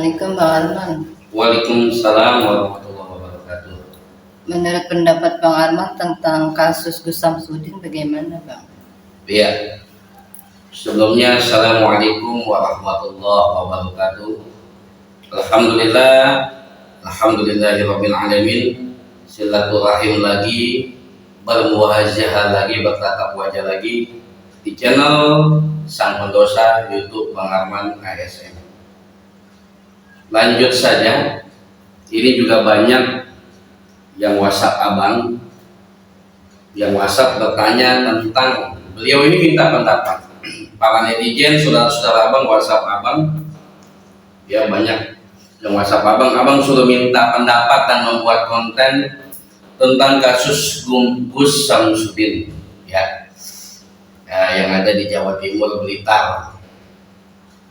Assalamualaikum Bang Arman. Waalaikumsalam warahmatullahi wabarakatuh. Menurut pendapat Bang Arman tentang kasus Gus Samsudin bagaimana Bang? Iya. Sebelumnya Assalamualaikum warahmatullahi wabarakatuh. Alhamdulillahirabbil alamin. Silaturahim lagi, bermuhajah lagi, bertatap wajah lagi di channel Sang Pendosa YouTube Bang Arman ASM. Lanjut saja. Ini juga banyak yang WhatsApp abang, yang WhatsApp bertanya tentang beliau ini minta pendapat. Para netizen, saudara-saudara abang, WhatsApp abang, ya banyak yang WhatsApp abang sudah minta pendapat dan membuat konten tentang kasus Gus Samsudin, ya, yang ada di Jawa Timur, Blitar.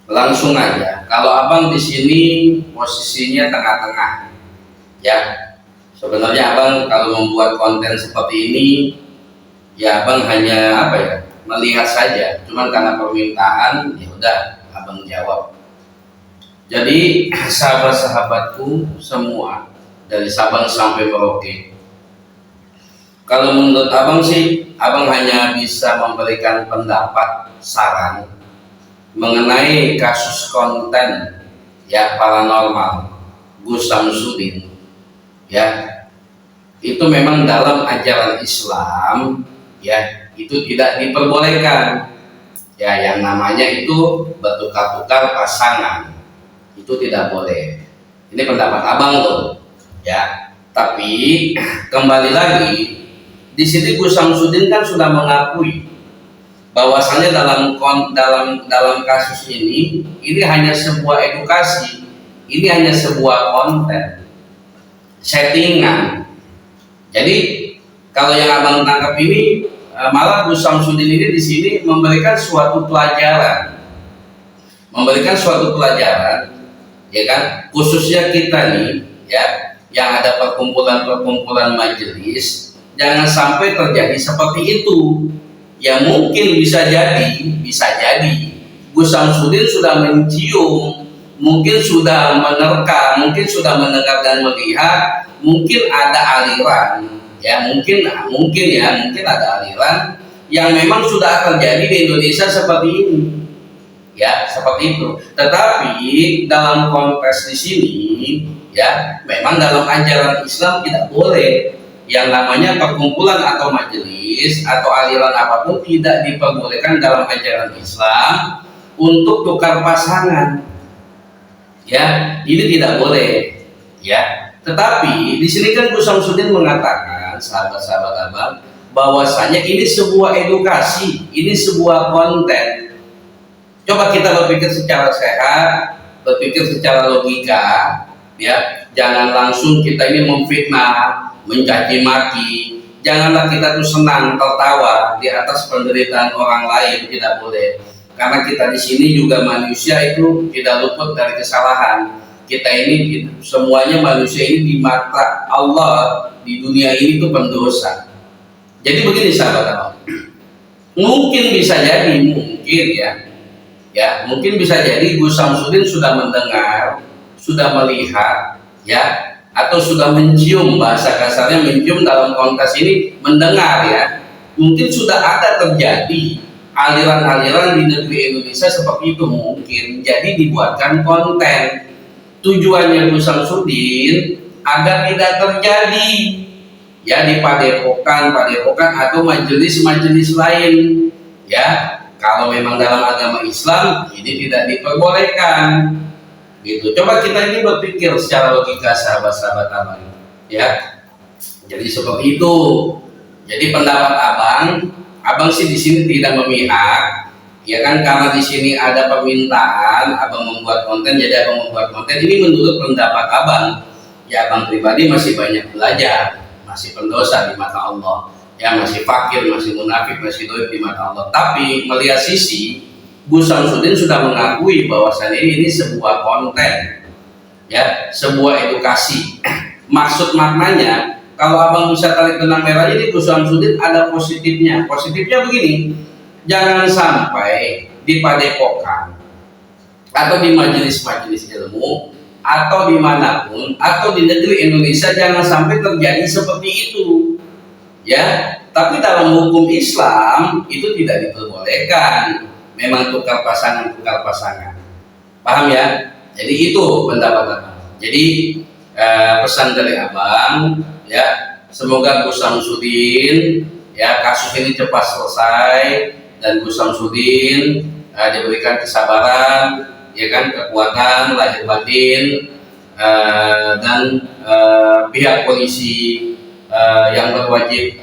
Langsung aja, kalau abang di sini posisinya tengah-tengah, ya. Sebenarnya abang kalau membuat konten seperti ini, ya abang hanya melihat saja. Cuman karena permintaan, ya udah abang jawab. Jadi sahabat-sahabatku semua dari Sabang sampai Merauke, kalau menurut abang sih, abang hanya bisa memberikan pendapat, saran mengenai kasus konten ya paranormal Gus Samsudin, ya itu memang dalam ajaran Islam ya itu tidak diperbolehkan, ya yang namanya itu bertukar-tukar pasangan itu tidak boleh. Ini pendapat abang tuh, ya. Tapi kembali lagi di sini Gus Samsudin kan sudah mengakui bahwasanya dalam kasus ini hanya sebuah edukasi, ini hanya sebuah konten settingan. Jadi kalau yang abang tangkap ini malah Gus Samsudin ini di sini memberikan suatu pelajaran, ya kan, khususnya kita nih, ya, yang ada perkumpulan majelis, jangan sampai terjadi seperti itu. Ya mungkin bisa jadi Gus Samsudin sudah mencium, mungkin sudah menerka, mungkin sudah mendengar dan melihat, mungkin ada aliran, ya mungkin ada aliran yang memang sudah terjadi di Indonesia seperti ini, ya seperti itu. Tetapi dalam konteks di sini, ya memang dalam ajaran Islam tidak boleh yang namanya perkumpulan atau majelis atau aliran apapun tidak diperbolehkan dalam ajaran Islam untuk tukar pasangan. Ya, ini tidak boleh. Ya, tetapi di sini kan Gus Samsudin mengatakan, sahabat-sahabat abang, bahwasanya ini sebuah edukasi, ini sebuah konten. Coba kita berpikir secara sehat, berpikir secara logika, ya, jangan langsung kita ini memfitnah, mencaci maki. Janganlah kita tuh senang tertawa di atas penderitaan orang lain, tidak boleh. Karena kita di sini juga manusia itu tidak luput dari kesalahan. Kita ini semuanya manusia ini di mata Allah di dunia ini tuh pendosa. Jadi begini sahabat, mungkin bisa jadi, mungkin bisa jadi Gus Samsudin sudah mendengar, sudah melihat, ya, atau sudah mencium, bahasa kasarnya mencium dalam konteks ini mendengar, ya. Mungkin sudah ada terjadi aliran-aliran di negeri Indonesia seperti itu mungkin. Jadi dibuatkan konten. Tujuannya Gus Samsudin agar tidak terjadi ya di padepokan atau majelis-majelis lain. Ya, kalau memang dalam agama Islam ini tidak diperbolehkan. Gitu. Coba kita ini berpikir secara logika sahabat-sahabat abang, ya. Jadi seperti itu. Jadi pendapat abang sih di sini tidak memihak, ya kan, karena di sini ada permintaan abang membuat konten, jadi abang membuat konten. Ini menurut pendapat abang. Ya abang pribadi masih banyak belajar, masih pendosa di mata Allah, ya masih fakir, masih munafik, masih doib di mata Allah. Tapi melihat sisi Gus Samsudin sudah mengakui bahwasannya ini sebuah konten, ya, sebuah edukasi. Maksud maknanya, kalau abang bisa tarik benang merahnya, ini Gus Samsudin ada positifnya. Positifnya begini, jangan sampai di padepokan atau di majelis-majelis ilmu atau dimanapun atau di negeri Indonesia jangan sampai terjadi seperti itu, ya. Tapi dalam hukum Islam itu tidak diperbolehkan, memang tukar pasangan, paham ya? Jadi itu pendapat abang. Jadi pesan dari abang, ya, semoga Gus Samsudin, ya, kasus ini cepat selesai dan Gus Samsudin diberikan kesabaran, ya kan, kekuatan lahir batin, dan pihak polisi yang berwajib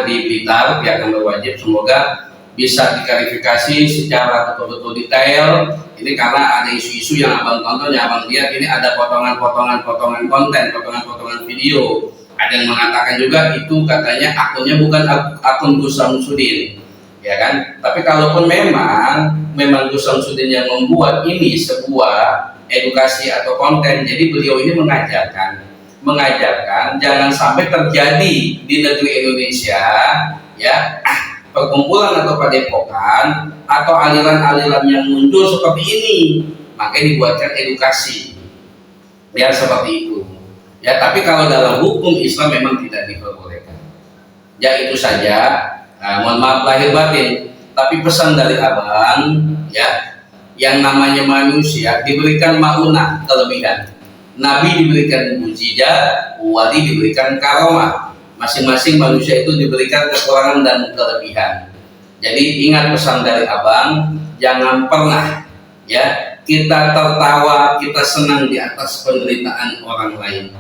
di Blitar, pihak yang berwajib, semoga bisa diklarifikasi secara betul-betul detail. Ini karena ada isu-isu yang abang tonton, yang abang lihat, ini ada potongan-potongan konten, potongan-potongan video. Ada yang mengatakan juga itu katanya akunnya bukan akun Gus Samsudin, ya kan? Tapi kalaupun memang Gus Samsudin yang membuat ini sebuah edukasi atau konten, jadi beliau ini mengajarkan jangan sampai terjadi di negeri Indonesia, ya, perkumpulan atau padepokan atau aliran-aliran yang muncul seperti ini, makanya dibuatkan edukasi, ya, seperti itu. Ya, tapi kalau dalam hukum Islam memang tidak diperbolehkan. Ya, itu saja. Mohon maaf lahir batin. Tapi pesan dari abang, ya, yang namanya manusia diberikan maunah, kelebihan. Nabi diberikan mujizat, wali diberikan karomah. Masing-masing manusia itu diberikan kekurangan dan kelebihan. Jadi ingat pesan dari abang, jangan pernah, ya, kita tertawa, kita senang di atas penderitaan orang lain.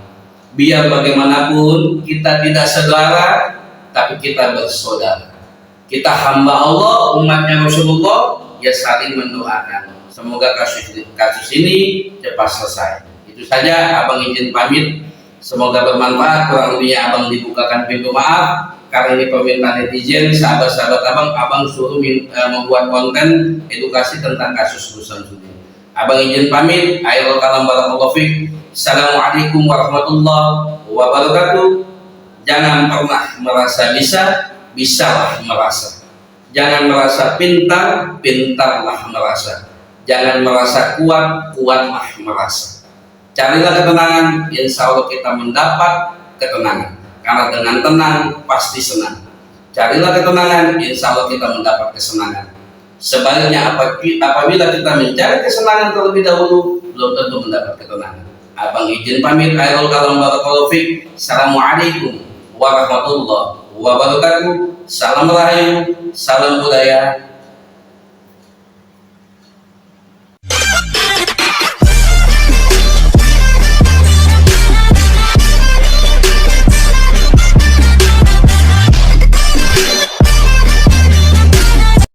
Biar bagaimanapun kita tidak saudara, tapi kita bersaudara. Kita hamba Allah, umatnya Rasulullah, ya, saling mendoakan. Semoga kasus ini cepat selesai. Itu saja, abang izin pamit. Semoga bermanfaat. Kurang lebihnya abang dibukakan pintu maaf, karena ini permintaan netizen, sahabat-sahabat abang suruh membuat konten edukasi tentang kasus Gus Samsudin. Abang izin pamit. Akhirul kalam, barakallahu fiik. Assalamualaikum warahmatullahi wabarakatuh. Jangan pernah merasa bisalah merasa. Jangan merasa pintarlah merasa. Jangan merasa kuatlah merasa. Carilah ketenangan, insya Allah kita mendapat ketenangan. Karena dengan tenang pasti senang. Carilah ketenangan, insya Allah kita mendapat kesenangan. Sebaliknya apabila kita mencari kesenangan terlebih dahulu, belum tentu mendapat ketenangan. Abang izin pamit. Akhirul kalam, barakallahu fiik. Assalamualaikum warahmatullahi wabarakatuh. Salam rahayu, salam budaya.